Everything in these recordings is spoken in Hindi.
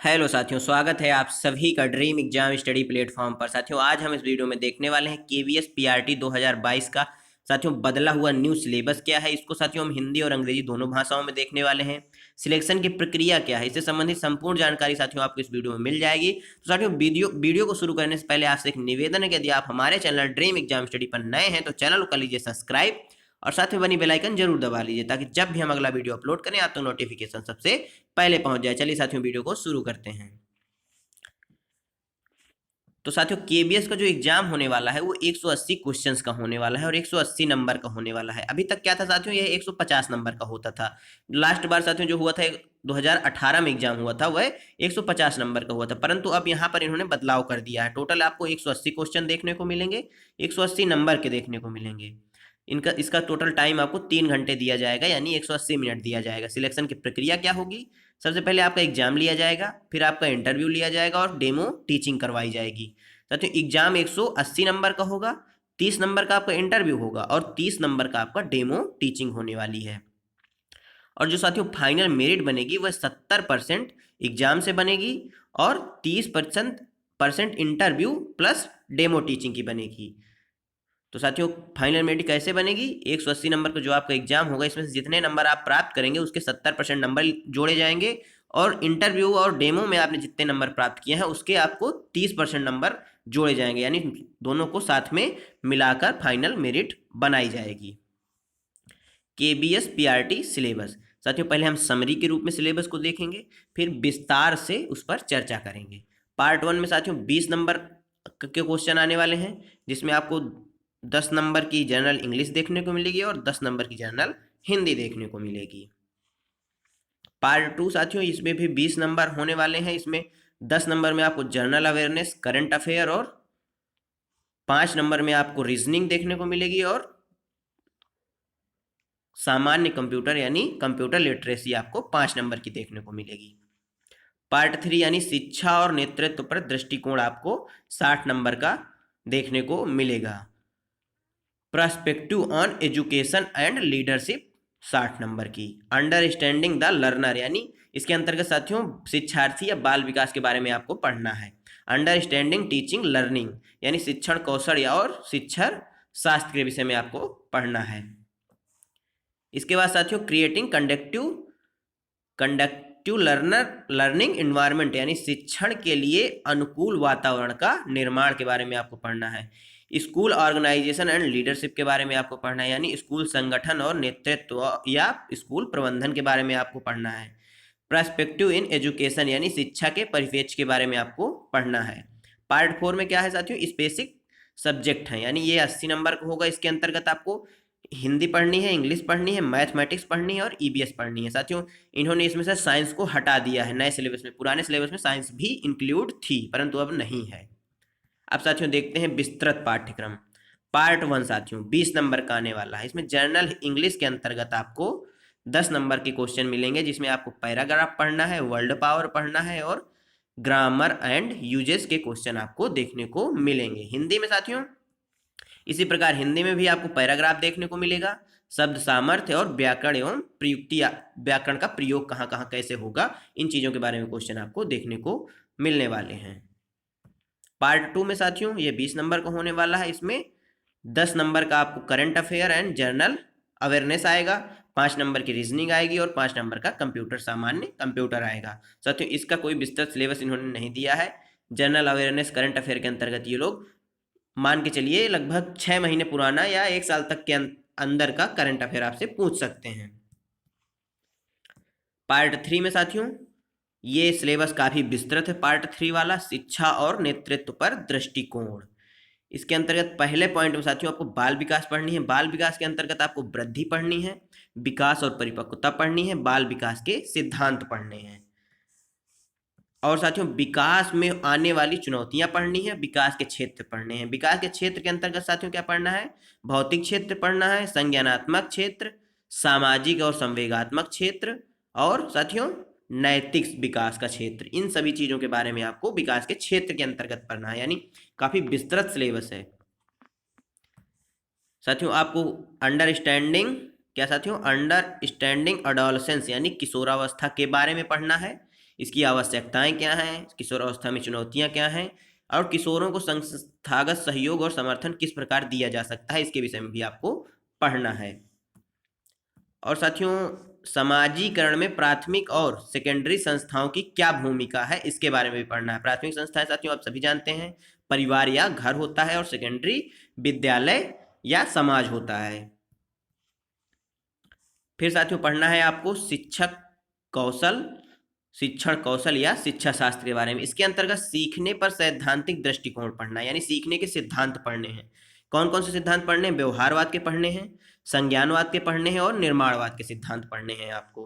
हेलो साथियों, स्वागत है आप सभी का ड्रीम एग्जाम स्टडी प्लेटफॉर्म पर। साथियों, आज हम इस वीडियो में देखने वाले हैं केवीएस पीआरटी 2022 का साथियों बदला हुआ न्यू सिलेबस क्या है। इसको साथियों हम हिंदी और अंग्रेजी दोनों भाषाओं में देखने वाले हैं। सिलेक्शन की प्रक्रिया क्या है, इससे संबंधित संपूर्ण जानकारी साथियों आपको इस वीडियो में मिल जाएगी। तो साथियों वीडियो को शुरू करने से पहले आपसे एक निवेदन है कि यदि आप हमारे चैनल ड्रीम एग्जाम स्टडी पर नए हैं तो चैनल को कर लीजिए सब्सक्राइब और साथ में बनी बेल आइकन जरूर दबा लीजिए ताकि जब भी हम अगला वीडियो अपलोड करें आप तो नोटिफिकेशन सबसे पहले पहुंच जाए। चलिए साथियों वीडियो को शुरू करते हैं। तो साथियों केबीएस का जो एग्जाम होने वाला है वो 180 क्वेश्चंस का होने वाला है और 180 नंबर का होने वाला है। अभी तक क्या था साथियों, यह 150 नंबर का होता था। लास्ट बार साथियों जो हुआ था 2018 में एग्जाम हुआ था वह 150 नंबर का हुआ था, परंतु अब यहाँ पर इन्होंने बदलाव कर दिया है। टोटल आपको 180 क्वेश्चन देखने को मिलेंगे, 180 नंबर के देखने को मिलेंगे। इसका टोटल टाइम आपको 3 घंटे दिया जाएगा, यानी 180 मिनट दिया जाएगा। सिलेक्शन की प्रक्रिया क्या होगी, सबसे पहले आपका एग्जाम लिया जाएगा, फिर आपका इंटरव्यू लिया जाएगा और डेमो टीचिंग करवाई जाएगी। साथियों एग्जाम 180 नंबर का होगा, 30 नंबर का आपका इंटरव्यू होगा और 30 नंबर का आपका डेमो टीचिंग होने वाली है। और जो साथियों फाइनल मेरिट बनेगी वह 70% एग्जाम से बनेगी और 30% इंटरव्यू प्लस डेमो टीचिंग की बनेगी। तो साथियों फाइनल मेरिट कैसे बनेगी, 180 नंबर का जो आपका एग्जाम होगा इसमें से जितने नंबर आप प्राप्त करेंगे उसके 70% नंबर जोड़े जाएंगे और इंटरव्यू और डेमो में आपने जितने नंबर प्राप्त किए हैं उसके आपको 30% नंबर जोड़े जाएंगे, यानी दोनों को साथ में मिलाकर फाइनल मेरिट बनाई जाएगी। केबीएस पीआरटी सिलेबस साथियों पहले हम समरी के रूप में सिलेबस को देखेंगे, फिर विस्तार से उस पर चर्चा करेंगे। पार्ट 1 में साथियों 20 नंबर के क्वेश्चन आने वाले हैं, जिसमें आपको 10 नंबर की जनरल इंग्लिश देखने को मिलेगी और 10 नंबर की जनरल हिंदी देखने को मिलेगी। पार्ट 2 साथियों इसमें भी 20 नंबर होने वाले हैं। इसमें 10 नंबर में आपको जनरल अवेयरनेस, करंट अफेयर और 5 नंबर में आपको रीजनिंग देखने को मिलेगी और सामान्य कंप्यूटर यानी कंप्यूटर लिटरेसी आपको 5 नंबर की देखने को मिलेगी। पार्ट 3 यानी शिक्षा और नेतृत्व पर दृष्टिकोण आपको 60 नंबर का देखने को मिलेगा। Perspective on education and leadership 60 number की। अंडरस्टैंडिंग द लर्नर यानी इसके अंतर्गत साथियों शिक्षार्थी या बाल विकास के बारे में आपको पढ़ना है। अंडरस्टैंडिंग टीचिंग लर्निंग यानी शिक्षण कौशल या और शिक्षण शास्त्र के विषय में आपको पढ़ना है। इसके बाद साथियों क्रिएटिंग कंडक्टिव लर्निंग एनवायरनमेंट यानी शिक्षण के लिए अनुकूल वातावरण का निर्माण के बारे में आपको पढ़ना है। स्कूल ऑर्गेनाइजेशन एंड लीडरशिप के बारे में आपको पढ़ना है, यानी स्कूल संगठन और नेतृत्व या स्कूल प्रबंधन के बारे में आपको पढ़ना है। पर्सपेक्टिव इन एजुकेशन यानी शिक्षा के परिप्रेक्ष्य के बारे में आपको पढ़ना है। पार्ट 4 में क्या है साथियों, स्पेसिफिक सब्जेक्ट है, यानी ये 80 नंबर का होगा। इसके अंतर्गत आपको हिंदी पढ़नी है, इंग्लिश पढ़नी है, मैथमेटिक्स पढ़नी है और ईबीएस पढ़नी है। साथियों इन्होंने इसमें से साइंस को हटा दिया है नए सिलेबस में। पुराने सिलेबस में साइंस भी इंक्लूड थी परंतु अब नहीं है। अब साथियों देखते हैं विस्तृत पाठ्यक्रम। पार्ट 1 साथियों 20 नंबर का आने वाला है। इसमें जनरल इंग्लिश के अंतर्गत आपको 10 नंबर के क्वेश्चन मिलेंगे, जिसमें आपको पैराग्राफ पढ़ना है, वर्ड पावर पढ़ना है और ग्रामर एंड यूजेस के क्वेश्चन आपको देखने को मिलेंगे। हिंदी में साथियों इसी प्रकार हिंदी में भी आपको पैराग्राफ देखने को मिलेगा, शब्द सामर्थ्य और व्याकरण एवं प्रयुक्ति, व्याकरण का प्रयोग कहाँ कहाँ कैसे होगा, इन चीजों के बारे में क्वेश्चन आपको देखने को मिलने वाले हैं। पार्ट 2 में साथियों ये 20 नंबर का होने वाला है। इसमें 10 नंबर का आपको current affair and general awareness आएगा, 5 नंबर की रीजनिंग आएगी और 5 नंबर का कंप्यूटर सामान्य कंप्यूटर आएगा। साथियों इसका कोई विस्तृत सिलेबस इन्होंने नहीं दिया है। जनरल अवेयरनेस करंट अफेयर के अंतर्गत ये लोग मान के चलिए लगभग 6 महीने पुराना या 1 साल तक के अंदर का करंट अफेयर आपसे पूछ सकते हैं। पार्ट 3 में साथियों ये सिलेबस काफी विस्तृत है। पार्ट 3 वाला शिक्षा और नेतृत्व पर दृष्टिकोण, इसके अंतर्गत पहले पॉइंट में साथियों आपको बाल विकास पढ़नी है। बाल विकास के अंतर्गत आपको वृद्धि पढ़नी है, विकास और परिपक्वता पढ़नी है, बाल विकास के सिद्धांत पढ़ने हैं और साथियों विकास में आने वाली चुनौतियां पढ़नी है, विकास के क्षेत्र पढ़ने हैं। विकास के क्षेत्र के अंतर्गत साथियों क्या पढ़ना है, भौतिक क्षेत्र पढ़ना है, संज्ञानात्मक क्षेत्र, सामाजिक और संवेगात्मक क्षेत्र और साथियों नैतिक विकास का क्षेत्र। इन सभी चीजों के बारे में आपको विकास के क्षेत्र के अंतर्गत पढ़ना है, यानी काफी विस्तृत सिलेबस है। साथियों आपको अंडरस्टैंडिंग एडोलसेंस यानी किशोरावस्था के बारे में पढ़ना है। इसकी आवश्यकताएं क्या हैं, किशोरावस्था में चुनौतियां क्या हैं, और किशोरों को संस्थागत सहयोग और समर्थन किस प्रकार दिया जा सकता है, इसके विषय में भी आपको पढ़ना है। और साथियों, समाजीकरण में प्राथमिक और सेकेंडरी संस्थाओं की क्या भूमिका है, इसके बारे में भी पढ़ना है। प्राथमिक संस्थाएं साथियों आप सभी जानते हैं परिवार या घर होता है, और सेकेंडरी विद्यालय या समाज होता है। फिर साथियों पढ़ना है आपको शिक्षण कौशल या शिक्षा शास्त्र के बारे में। इसके अंतर्गत सीखने पर सैद्धांतिक दृष्टिकोण पढ़ना है, यानी सीखने के सिद्धांत पढ़ने हैं। कौन कौन से सिद्धांत पढ़ने हैं? व्यवहारवाद के पढ़ने हैं, संज्ञानवाद के पढ़ने हैं, और निर्माणवाद के सिद्धांत पढ़ने हैं आपको।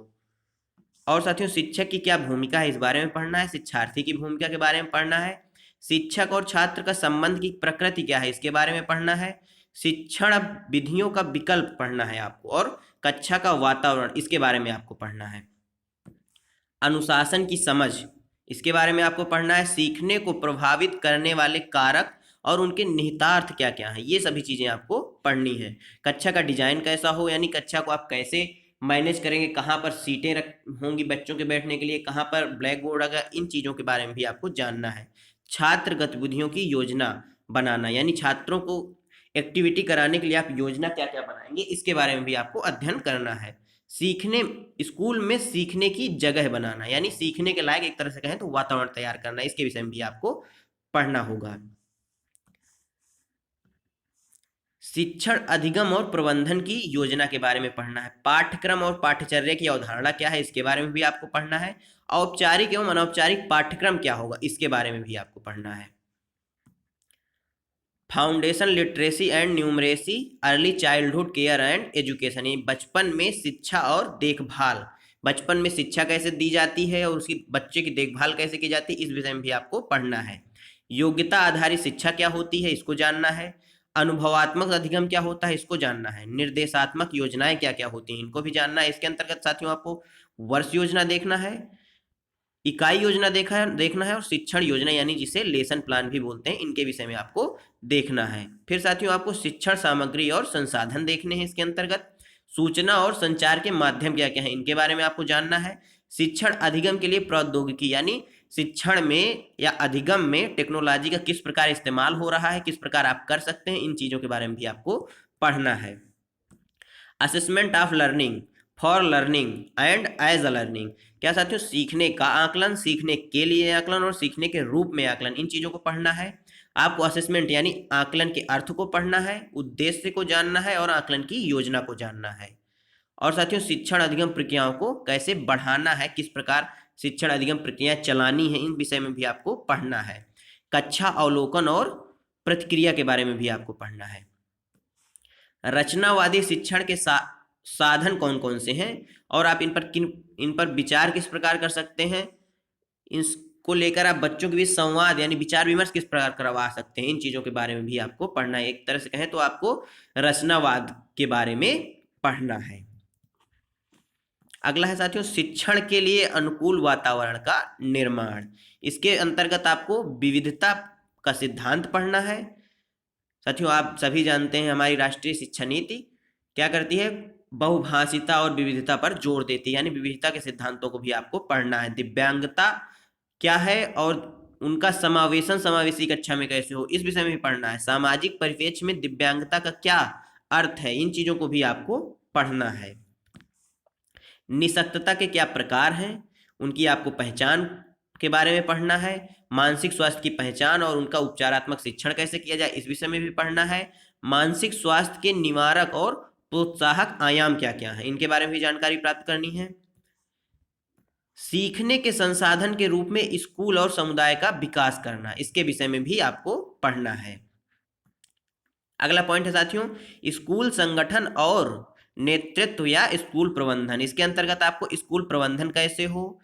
और साथियों शिक्षक की क्या भूमिका है, इस बारे में पढ़ना है। शिक्षार्थी की भूमिका के बारे में पढ़ना है। शिक्षक और छात्र का संबंध की प्रकृति क्या है, इसके बारे में पढ़ना है। शिक्षण विधियों का विकल्प पढ़ना है आपको, और कक्षा का वातावरण, इसके बारे में आपको पढ़ना है। अनुशासन की समझ, इसके बारे में आपको पढ़ना है। सीखने को प्रभावित करने वाले कारक और उनके निहितार्थ क्या क्या हैं, ये सभी चीज़ें आपको पढ़नी है। कक्षा का डिजाइन कैसा हो, यानी कक्षा को आप कैसे मैनेज करेंगे, कहाँ पर सीटें होंगी बच्चों के बैठने के लिए, कहाँ पर ब्लैक बोर्ड होगा, इन चीज़ों के बारे में भी आपको जानना है। छात्र गतिविधियों की योजना बनाना, यानी छात्रों को एक्टिविटी कराने के लिए आप योजना क्या क्या बनाएंगे, इसके बारे में भी आपको अध्ययन करना है। स्कूल में सीखने की जगह बनाना, यानी सीखने के लायक एक तरह से कहें तो वातावरण तैयार करना, इसके विषय में भी आपको पढ़ना होगा। शिक्षण अधिगम और प्रबंधन की योजना के बारे में पढ़ना है। पाठ्यक्रम और पाठ्यचर्या की अवधारणा क्या है, इसके बारे में भी आपको पढ़ना है। औपचारिक एवं अनौपचारिक पाठ्यक्रम क्या होगा, इसके बारे में भी आपको पढ़ना है। Foundation literacy and numeracy, early childhood care and education, ये बचपन में शिक्षा और देखभाल, बचपन में शिक्षा कैसे दी जाती है और उसकी बच्चे की देखभाल कैसे की जाती है, इस विषय में भी आपको पढ़ना है। योग्यता आधारित शिक्षा क्या होती है, इसको जानना है। अनुभवात्मक अधिगम क्या होता है, इसको जानना है। निर्देशात्मक योजनाएं क्या क्या होती हैं, इनको भी जानना है। इसके अंतर्गत साथियों आपको वर्ष योजना देखना है, इकाई योजना देखना है, और शिक्षण योजना यानी जिसे लेसन प्लान भी बोलते हैं, इनके विषय में आपको देखना है। फिर साथियों आपको शिक्षण सामग्री और संसाधन देखने हैं। इसके अंतर्गत सूचना और संचार के माध्यम क्या क्या है, इनके बारे में आपको जानना है। शिक्षण अधिगम के लिए प्रौद्योगिकी, यानी शिक्षण में या अधिगम में टेक्नोलॉजी का किस प्रकार इस्तेमाल हो रहा है, किस प्रकार आप कर सकते हैं, इन चीजों के बारे में भी आपको पढ़ना है। Assessment of learning for learning and as a learning, क्या साथियों सीखने का आकलन, सीखने के लिए आकलन, और सीखने के रूप में आकलन, इन चीजों को पढ़ना है। आपको असेसमेंट यानी आकलन के अर्थ को पढ़ना है, उद्देश्य को जानना है, और आकलन की योजना को जानना है। और साथियों शिक्षण अधिगम प्रक्रियाओं को कैसे बढ़ाना है, किस प्रकार शिक्षण अधिगम प्रक्रियाएं चलानी है, इन विषय में भी आपको पढ़ना है। कक्षा अवलोकन और प्रतिक्रिया के बारे में भी आपको पढ़ना है। रचनावादी शिक्षण के साधन कौन कौन से हैं, और आप इन पर विचार किस प्रकार कर सकते हैं, इसको लेकर आप बच्चों के बीच संवाद यानी विचार विमर्श किस प्रकार करवा सकते हैं, इन चीजों के बारे में भी आपको पढ़ना है। एक तरह से कहें तो आपको रचनावाद के बारे में पढ़ना है। अगला है साथियों शिक्षण के लिए अनुकूल वातावरण का निर्माण। इसके अंतर्गत आपको विविधता का सिद्धांत पढ़ना है। साथियों आप सभी जानते हैं हमारी राष्ट्रीय शिक्षा नीति क्या करती है, बहुभाषिता और विविधता पर जोर देती है, यानी विविधता के सिद्धांतों को भी आपको पढ़ना है। दिव्यांगता क्या है और उनका समावेशी कक्षा में कैसे हो, इस विषय में भी पढ़ना है। सामाजिक परिप्रेक्ष्य में दिव्यांगता का क्या अर्थ है, इन चीजों को भी आपको पढ़ना है। निःशक्तता के क्या प्रकार हैं, उनकी आपको पहचान के बारे में पढ़ना है। मानसिक स्वास्थ्य की पहचान और उनका उपचारात्मक शिक्षण कैसे किया जाए, इस विषय में भी पढ़ना है। मानसिक स्वास्थ्य के निवारक और प्रोत्साहक आयाम क्या क्या हैं, इनके बारे में भी जानकारी प्राप्त करनी है। सीखने के संसाधन के रूप में स्कूल और समुदाय का विकास करना, इसके विषय में भी आपको पढ़ना है। अगला पॉइंट है साथियों स्कूल संगठन और नेतृत्व या स्कूल प्रबंधन। इसके अंतर्गत आपको स्कूल प्रबंधन कैसे हो,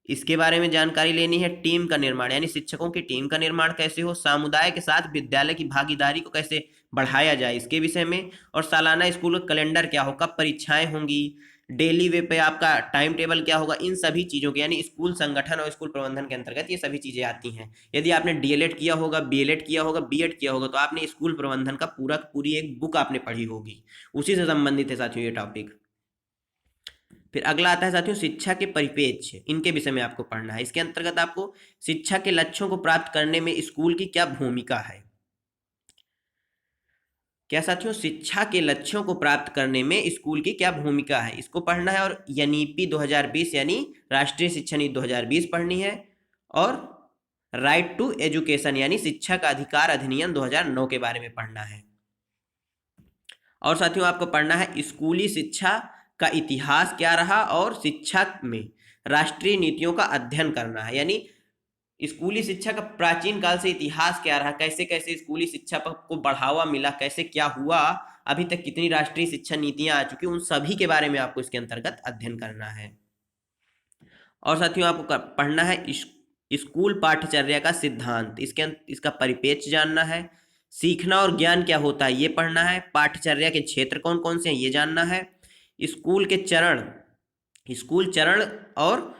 इसके बारे में जानकारी लेनी है। टीम का निर्माण यानी शिक्षकों की टीम का निर्माण कैसे हो, समुदाय के साथ विद्यालय की भागीदारी को कैसे बढ़ाया जाए, इसके विषय में। और सालाना स्कूल कैलेंडर क्या हो, कब परीक्षाएं होंगी, डेली वे पे आपका टाइम टेबल क्या होगा, इन सभी चीज़ों के यानी स्कूल संगठन और स्कूल प्रबंधन के अंतर्गत ये सभी चीज़ें आती हैं। यदि आपने डीएलएड किया होगा, बीएलएड किया होगा, बीएड किया होगा, तो आपने स्कूल प्रबंधन का पूरी एक बुक आपने पढ़ी होगी, उसी से संबंधित है साथियों ये टॉपिक। फिर अगला आता है साथियों शिक्षा के परिपेक्ष्य, इनके विषय में आपको पढ़ना है। इसके अंतर्गत आपको शिक्षा के लक्ष्यों को प्राप्त करने में स्कूल की क्या भूमिका है। क्या साथियों, शिक्षा के लक्ष्यों को प्राप्त करने में स्कूल की क्या भूमिका है, इसको पढ़ना है। और एनईपी 2020 यानी राष्ट्रीय शिक्षा नीति 2020 पढ़नी है। और राइट टू एजुकेशन यानी शिक्षा का अधिकार अधिनियम 2009 के बारे में पढ़ना है। और साथियों आपको पढ़ना है स्कूली शिक्षा का इतिहास क्या रहा और शिक्षा में राष्ट्रीय नीतियों का अध्ययन करना है। यानी स्कूली शिक्षा का प्राचीन काल से इतिहास क्या रहा, कैसे कैसे स्कूली शिक्षा को बढ़ावा मिला, कैसे क्या हुआ, अभी तक कितनी राष्ट्रीय शिक्षा नीतियां आ चुकी, उन सभी के बारे में आपको इसके अंतर्गत अध्ययन करना है। और साथियों आपको पढ़ना है स्कूल पाठ्यचर्या का सिद्धांत, इसका परिपेक्ष्य जानना है। सीखना और ज्ञान क्या होता है ये पढ़ना है। पाठ्यचर्या के क्षेत्र कौन कौन से हैं ये जानना है। स्कूल के चरण, स्कूल चरण और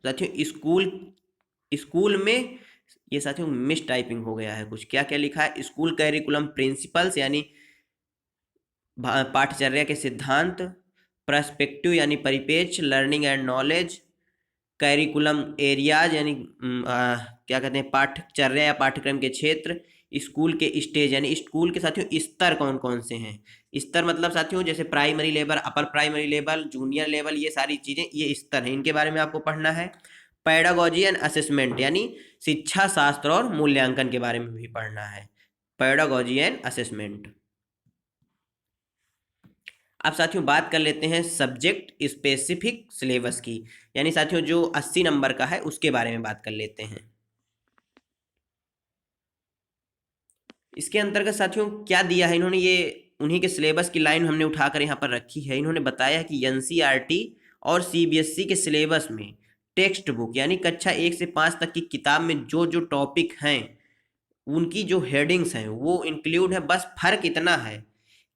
साथियों स्कूल में, ये साथियों मिस टाइपिंग हो गया है कुछ, क्या क्या लिखा है, स्कूल करिकुलम प्रिंसिपल्स यानी पाठ्यचर्या के सिद्धांत, पर्सपेक्टिव यानी परिपेक्ष्य, learning and knowledge, curriculum areas यानी क्या कहते हैं पाठ्यचर्या या पाठ्यक्रम के क्षेत्र, स्कूल के स्टेज यानी स्कूल के साथियों स्तर कौन कौन से हैं। स्तर मतलब साथियों जैसे primary level, upper primary level, junior level, ये सारी चीजें ये स्तर हैं, इनके बारे में आपको पढ़ना है। पेडागोजी एंड असेसमेंट यानी शिक्षा शास्त्र और मूल्यांकन के बारे में भी पढ़ना है। Pedagogy and assessment. अब साथियों बात कर लेते हैं सब्जेक्ट स्पेसिफिक सिलेबस की, यानी साथियों जो 80 नंबर का है उसके बारे में बात कर लेते हैं। इसके अंतर्गत साथियों क्या दिया है इन्होंने, ये उन्हीं के सिलेबस की लाइन हमने उठाकर यहाँ पर रखी है। इन्होंने बताया कि एनसीईआरटी और सीबीएसई के सिलेबस में टेक्स्ट बुक यानी कक्षा 1 से 5 तक की किताब में जो जो टॉपिक हैं उनकी जो हेडिंग्स हैं वो इंक्लूड है। बस फर्क इतना है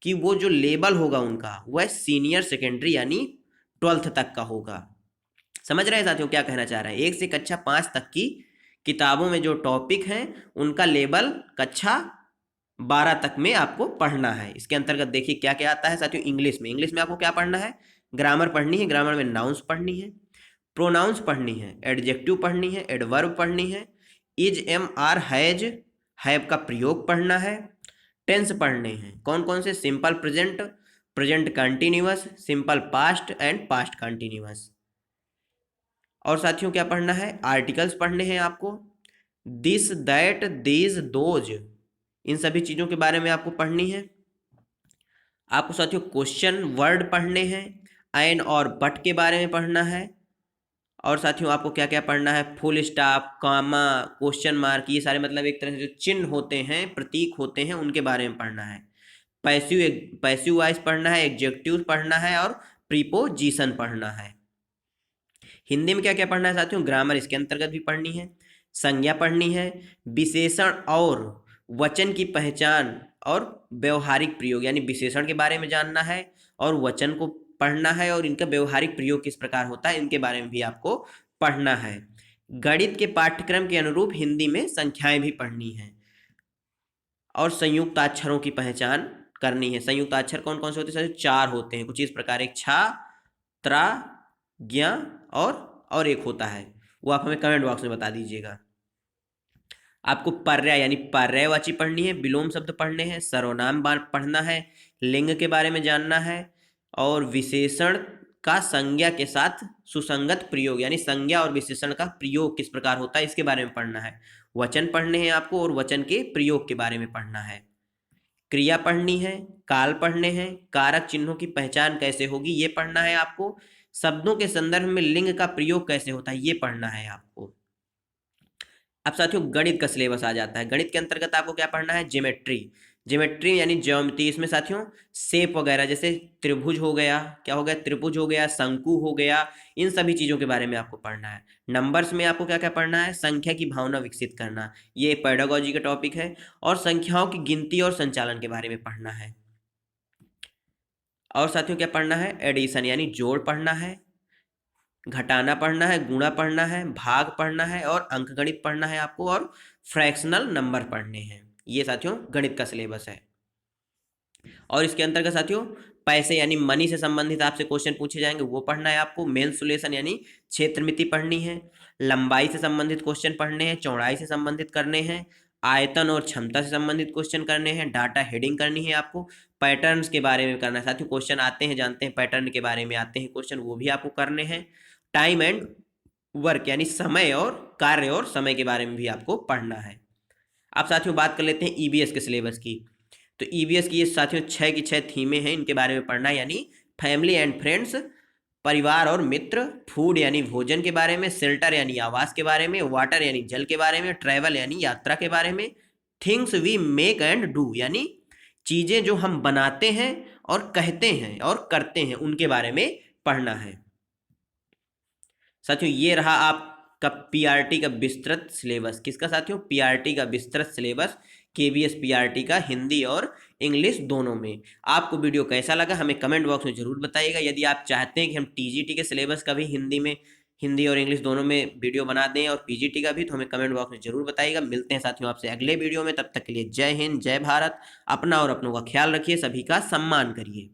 कि वो जो लेवल होगा उनका वह सीनियर सेकेंडरी यानी 12th तक का होगा। समझ रहे हैं साथियों क्या कहना चाह रहे हैं। 1 से कक्षा 5 तक की किताबों में जो टॉपिक हैं उनका लेवल कक्षा 12 तक में आपको पढ़ना है। इसके अंतर्गत देखिए क्या क्या आता है साथियों। इंग्लिश में आपको क्या पढ़ना है, ग्रामर पढ़नी है। ग्रामर में नाउन्स पढ़नी है, प्रोनाउंस पढ़नी है, एडजेक्टिव पढ़नी है, एडवर्ब पढ़नी है, is am are has have का प्रयोग पढ़ना है। टेंस पढ़ने हैं, कौन कौन से, simple present, present continuous, simple past and past continuous. और साथियों क्या पढ़ना है, आर्टिकल्स पढ़ने हैं आपको, दिस दैट दीज दोज, इन सभी चीज़ों के बारे में आपको पढ़नी है। आपको साथियों क्वेश्चन वर्ड पढ़ने हैं, एंड और बट के बारे में पढ़ना है। और साथियों आपको क्या क्या पढ़ना है, फुल स्टॉप, कामा, क्वेश्चन मार्क, ये सारे मतलब एक तरह से जो चिन्ह होते हैं, प्रतीक होते हैं, उनके बारे में पढ़ना है। पैसिव वॉइस पढ़ना है, एडजेक्टिव पढ़ना है और प्रीपोजिशन पढ़ना है। हिंदी में क्या क्या पढ़ना है साथियों, ग्रामर इसके अंतर्गत भी पढ़नी है, संज्ञा पढ़नी है, विशेषण और वचन की पहचान और व्यवहारिक प्रयोग यानी विशेषण के बारे में जानना है और वचन को पढ़ना है और इनका व्यवहारिक प्रयोग किस प्रकार होता है इनके बारे में भी आपको पढ़ना है। गणित के पाठ्यक्रम के अनुरूप हिंदी में संख्याएं भी पढ़नी है और संयुक्ताक्षरों की पहचान करनी है। संयुक्ताक्षर कौन कौन से होते हैं, 4 होते हैं कुछ इस प्रकार, एक छा, त्रा, ज्ञा और एक होता है, वो आप हमें कमेंट बॉक्स में बता दीजिएगा। आपको पर्याय यानी पर्यायवाची पढ़नी है, विलोम शब्द पढ़ने हैं, सर्वनाम पढ़ना है, लिंग के बारे में जानना है और विशेषण का संज्ञा के साथ सुसंगत प्रयोग यानी संज्ञा और विशेषण का प्रयोग किस प्रकार होता है इसके बारे में पढ़ना है। वचन पढ़ने हैं आपको और वचन के प्रयोग के बारे में पढ़ना है। क्रिया पढ़नी है, काल पढ़ने हैं, कारक चिन्हों की पहचान कैसे होगी ये पढ़ना है आपको। शब्दों के संदर्भ में लिंग का प्रयोग कैसे होता है ये पढ़ना है आपको। अब साथियों गणित का सिलेबस आ जाता है। गणित के अंतर्गत आपको क्या पढ़ना है, ज्योमेट्री यानी ज्योमेट्री। इसमें साथियों शेप वगैरह जैसे त्रिभुज हो गया, क्या हो गया, त्रिभुज हो गया, शंकु हो गया, इन सभी चीज़ों के बारे में आपको पढ़ना है। नंबर्स में आपको क्या क्या पढ़ना है, संख्या की भावना विकसित करना, ये पेडागोजी का टॉपिक है। और संख्याओं की गिनती और संचालन के बारे में पढ़ना है। और साथियों क्या पढ़ना है, एडिशन यानी जोड़ पढ़ना है, घटाना पढ़ना है, गुणा पढ़ना है, भाग पढ़ना है और अंकगणित पढ़ना है आपको और फ्रैक्शनल नंबर पढ़ने हैं। ये साथियों गणित का सिलेबस है। और इसके अंतर्गत साथियों पैसे यानी मनी से संबंधित आपसे क्वेश्चन पूछे जाएंगे, वो पढ़ना है आपको। मेंसुरेशन यानी क्षेत्रमिति पढ़नी है। लंबाई से संबंधित क्वेश्चन पढ़ने हैं, चौड़ाई से संबंधित करने हैं, आयतन और क्षमता से संबंधित क्वेश्चन करने हैं, डाटा हेडिंग करनी है आपको, पैटर्न्स के बारे में करना है। साथियों क्वेश्चन आते हैं, जानते हैं, पैटर्न के बारे में आते हैं क्वेश्चन, वो भी आपको करने हैं। टाइम एंड वर्क यानी समय और कार्य और समय के बारे में भी आपको पढ़ना है। अब साथियों बात कर लेते हैं ईबीएस के सिलेबस की। तो ईबीएस की ये साथियों 6 की 6 थीमें हैं, इनके बारे में पढ़ना है, यानी फैमिली एंड फ्रेंड्स, परिवार और मित्र, फूड यानी भोजन के बारे में, शेल्टर यानी आवास के बारे में, वाटर यानी जल के बारे में, ट्रैवल यानी यात्रा के बारे में, things we make and do यानी चीजें जो हम बनाते हैं और कहते हैं और करते हैं, उनके बारे में पढ़ना है। साथियों ये रहा आपका पीआरटी का विस्तृत सिलेबस। किसका साथियों? पीआरटी का विस्तृत सिलेबस, केवीएस पीआरटी का हिंदी और इंग्लिश दोनों में। आपको वीडियो कैसा लगा हमें कमेंट बॉक्स में जरूर बताइएगा। यदि आप चाहते हैं कि हम टीजीटी के सिलेबस का भी हिंदी और इंग्लिश दोनों में वीडियो बना दें और पीजीटी का भी, तो हमें कमेंट बॉक्स में जरूर बताइएगा। मिलते हैं साथियों आपसे अगले वीडियो में, तब तक के लिए जय हिंद, जय भारत। अपना और अपनों का ख्याल रखिए, सभी का सम्मान करिए।